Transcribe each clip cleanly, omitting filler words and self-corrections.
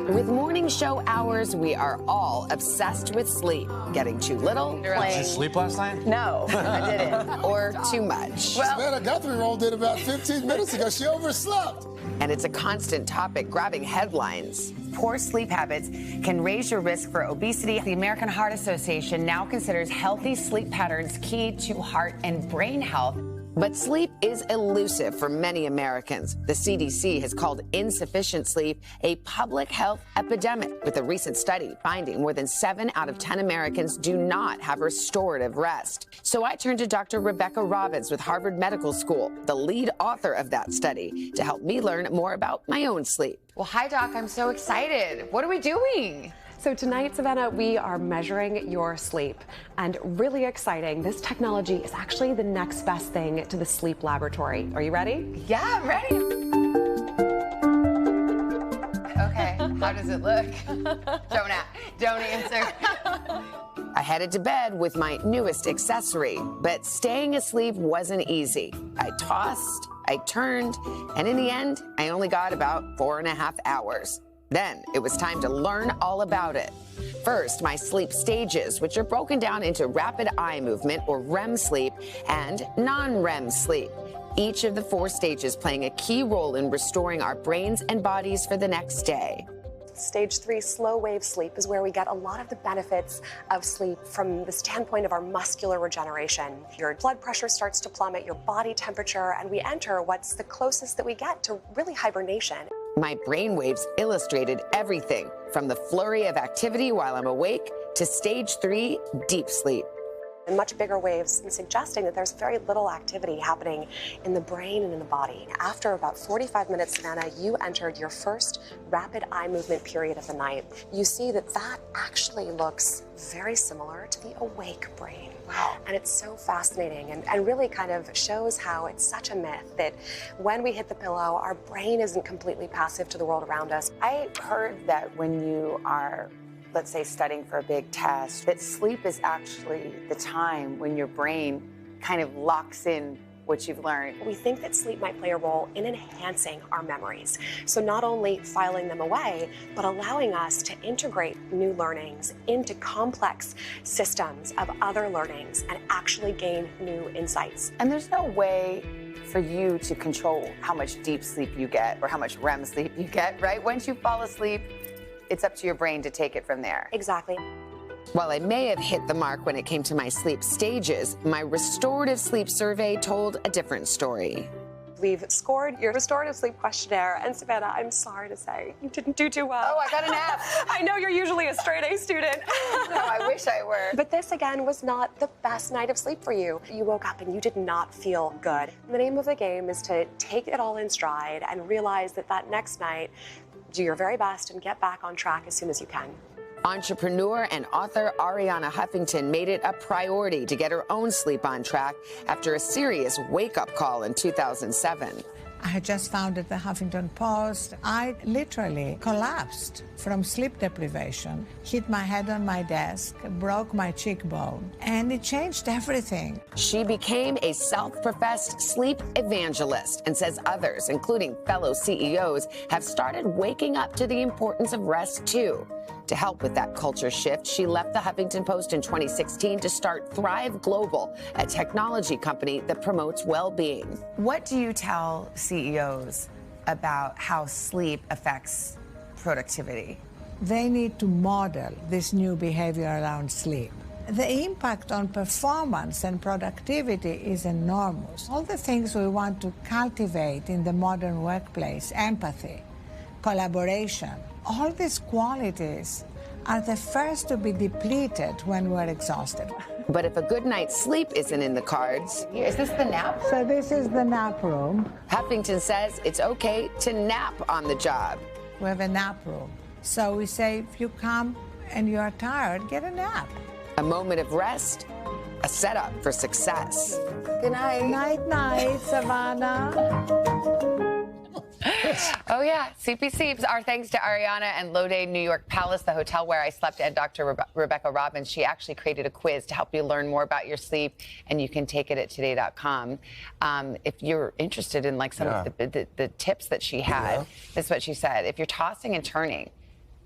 With morning show hours, we are all obsessed with sleep. Getting too little. Did you sleep last night? No, I didn't. Or too much. Well, Savannah Guthrie rolled in about 15 minutes ago. She overslept. And it's a constant topic grabbing headlines. Poor sleep habits can raise your risk for obesity. The American Heart Association now considers healthy sleep patterns key to heart and brain health. But sleep is elusive for many Americans. The CDC has called insufficient sleep a public health epidemic, with a recent study finding more than 7 out of 10 Americans do not have restorative rest. So I turned to Dr. Rebecca Robbins with Harvard Medical School, the lead author of that study, to help me learn more about my own sleep. Well, hi, Doc. I'm so excited. What are we doing? So tonight, Savannah, we are measuring your sleep. And really exciting, this technology is actually the next best thing to the sleep laboratory. Are you ready? Yeah, I'm ready. Okay, how does it look? Don't answer. I headed to bed with my newest accessory, but staying asleep wasn't easy. I tossed, I turned, and in the end, I only got about 4.5 hours. Then it was time to learn all about it. First, my sleep stages, which are broken down into rapid eye movement, or REM sleep, and non-REM sleep. Each of the 4 stages playing a key role in restoring our brains and bodies for the next day. Stage 3 slow wave sleep is where we get a lot of the benefits of sleep from the standpoint of our muscular regeneration. Your blood pressure starts to plummet, your body temperature, and we enter what's the closest that we get to really hibernation. My brain waves illustrated everything from the flurry of activity while I'm awake to stage 3 deep sleep. And much bigger waves, suggesting that there's very little activity happening in the brain and in the body. After about 45 minutes, Savannah, you entered your first rapid eye movement period of the night. You see that actually looks very similar to the awake brain. Wow. And it's so fascinating and really kind of shows how it's such a myth that when we hit the pillow, our brain isn't completely passive to the world around us. I heard that when you are, let's say, studying for a big test, that sleep is actually the time when your brain kind of locks in what you've learned. We think that sleep might play a role in enhancing our memories. So not only filing them away, but allowing us to integrate new learnings into complex systems of other learnings and actually gain new insights. And there's no way for you to control how much deep sleep you get or how much REM sleep you get, right? Once you fall asleep, it's up to your brain to take it from there. Exactly. While I may have hit the mark when it came to my sleep stages, my restorative sleep survey told a different story. We've scored your restorative sleep questionnaire, and Savannah, I'm sorry to say, you didn't do too well. Oh, I got an F. I know you're usually a straight A student. No, I wish I were. But this, again, was not the best night of sleep for you. You woke up and you did not feel good. And the name of the game is to take it all in stride and realize that next night, do your very best and get back on track as soon as you can. Entrepreneur and author Arianna Huffington made it a priority to get her own sleep on track after a serious wake-up call in 2007. I had just founded the Huffington Post. I literally collapsed from sleep deprivation, hit my head on my desk, broke my cheekbone, and it changed everything. She became a self-professed sleep evangelist and says others, including fellow CEOs, have started waking up to the importance of rest too. To help with that culture shift, she left the Huffington Post in 2016 to start Thrive Global, a technology company that promotes well-being. What do you tell CEOs about how sleep affects productivity? They need to model this new behavior around sleep. The impact on performance and productivity is enormous. All the things we want to cultivate in the modern workplace, empathy, collaboration, all these qualities are the first to be depleted when we're exhausted. But if a good night's sleep isn't in the cards... Is this the nap? So this is the nap room. Huffington says it's okay to nap on the job. We have a nap room. So we say, if you come and you are tired, get a nap. A moment of rest, a setup for success. Good night. Night, night, Savannah. Oh, yeah. Sleepy Sleeps. Our thanks to Arianna and Lode New York Palace, the hotel where I slept, and Dr. Rebecca Robbins. She actually created a quiz to help you learn more about your sleep, and you can take it at today.com. If you're interested in like some of the tips that she had, this is what she said. If you're tossing and turning,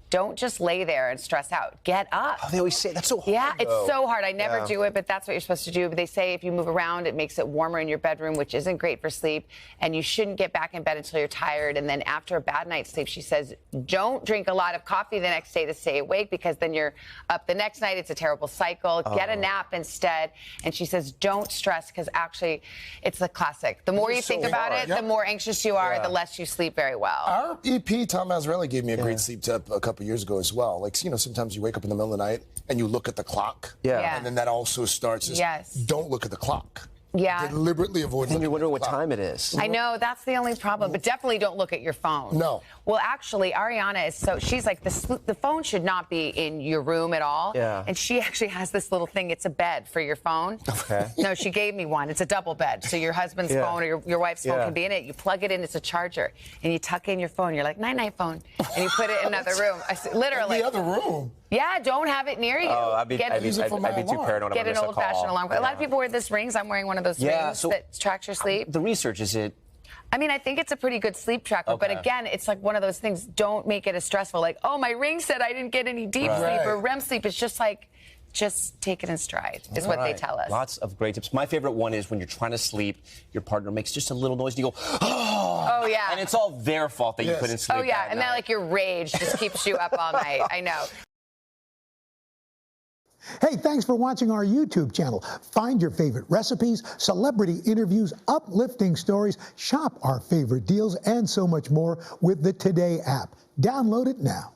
don't just lay there and stress out. Get up. Oh, they always say that's so hard. Yeah, it's though. so hard. I never do it, but that's what you're supposed to do. But they say if you move around, it makes it warmer in your bedroom, which isn't great for sleep. And you shouldn't get back in bed until you're tired. And then after a bad night's sleep, she says, don't drink a lot of coffee the next day to stay awake, because then you're up the next night. It's a terrible cycle. Get a nap instead. And she says, don't stress, because actually it's a classic. The more you think about it, the more anxious you are, the less you sleep very well. Our EP, Tom Mazzarelli, gave me a great sleep tip a couple years ago as well. Like, you know, sometimes you wake up in the middle of the night and you look at the clock. Yeah. And then that also starts. Don't look at the clock. Yeah. Deliberately avoid. Then you're wondering what time it is. I know, that's the only problem, but definitely don't look at your phone. No. Well, actually, Ariana is she's like, the phone should not be in your room at all. Yeah. And she actually has this little thing. It's a bed for your phone. Okay. No, she gave me one. It's a double bed. So your husband's phone or your wife's phone can be in it. You plug it in, it's a charger. And you tuck in your phone. You're like, night-night phone. And you put it in another room. Literally. In the other room. Yeah, don't have it near you. Oh, I'd be too paranoid. Get an old-fashioned alarm. A lot of people wear this rings. I'm wearing one of those rings that tracks your sleep. The research, is it? I mean, I think it's a pretty good sleep tracker, but again, it's like one of those things. Don't make it as stressful. Like, oh, my ring said I didn't get any deep sleep or REM sleep. It's just like, just take it in stride, is what they tell us. Lots of great tips. My favorite one is when you're trying to sleep, your partner makes just a little noise, and you go, oh. Oh, yeah. And it's all their fault that you couldn't sleep. Oh, yeah. And then, like, your rage just keeps you up all night. I know. Hey, thanks for watching our YouTube channel. Find your favorite recipes, celebrity interviews, uplifting stories, shop our favorite deals, and so much more with the Today app. Download it now.